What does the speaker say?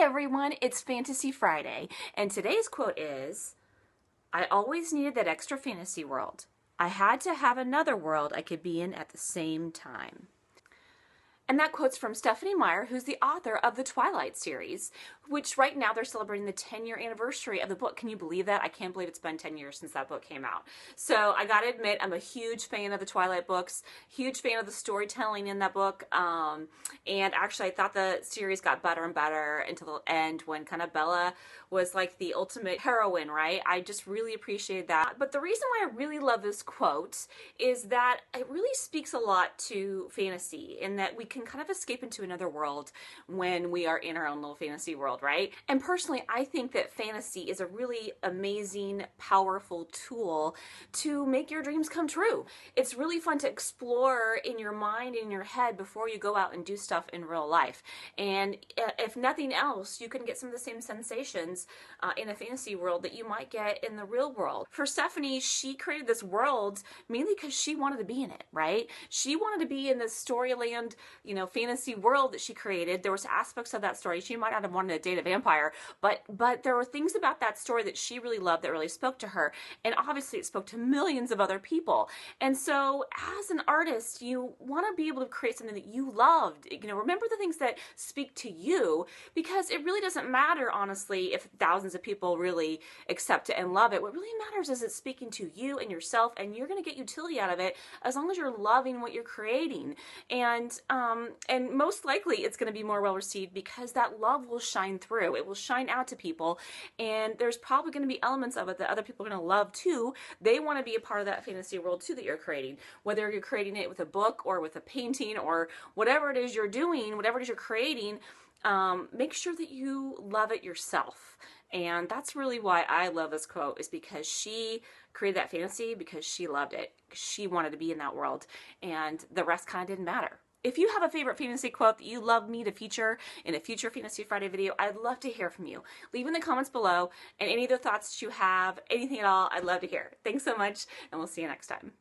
everyone, it's Fantasy Friday, and today's quote is, I always needed that extra fantasy world. I had to have another world I could be in at the same time. And that quote's from Stephenie Meyer, who's the author of the Twilight series, which right now they're celebrating the 10-year anniversary of the book. Can you believe that? I can't believe it's been 10 years since that book came out. So I gotta admit, I'm a huge fan of the Twilight books, huge fan of the storytelling in that book. And actually I thought the series got better and better until the end when kind of Bella was like the ultimate heroine, right? I just really appreciated that. But the reason why I really love this quote is that it really speaks a lot to fantasy in that we can kind of escape into another world when we are in our own little fantasy world, right? And personally, I think that fantasy is a really amazing, powerful tool to make your dreams come true. It's really fun to explore in your mind, in your head, before you go out and do stuff in real life. And if nothing else, you can get some of the same sensations in a fantasy world that you might get in the real world. For Stephenie, she created this world mainly because she wanted to be in it, right? She wanted to be in this storyland, fantasy world that she created. There was aspects of that story. She might not have wanted to date a vampire, but there were things about that story that she really loved that really spoke to her. And obviously it spoke to millions of other people. And so as an artist, you want to be able to create something that you loved. Remember the things that speak to you, because it really doesn't matter, honestly, if thousands of people really accept it and love it. What really matters is it's speaking to you and yourself, and you're going to get utility out of it as long as you're loving what you're creating. And most likely it's going to be more well received because that love will shine through. It will shine out to people, and there's probably going to be elements of it that other people are going to love too. They want to be a part of that fantasy world too that you're creating, whether you're creating it with a book or with a painting or whatever it is you're doing, whatever it is you're creating. Make sure that you love it yourself. And that's really why I love this quote, is because she created that fantasy because she loved it. She wanted to be in that world, and the rest kind of didn't matter. If you have a favorite fantasy quote that you'd love me to feature in a future Fantasy Friday video, I'd love to hear from you. Leave in the comments below, and any other thoughts that you have, anything at all, I'd love to hear. Thanks so much, and we'll see you next time.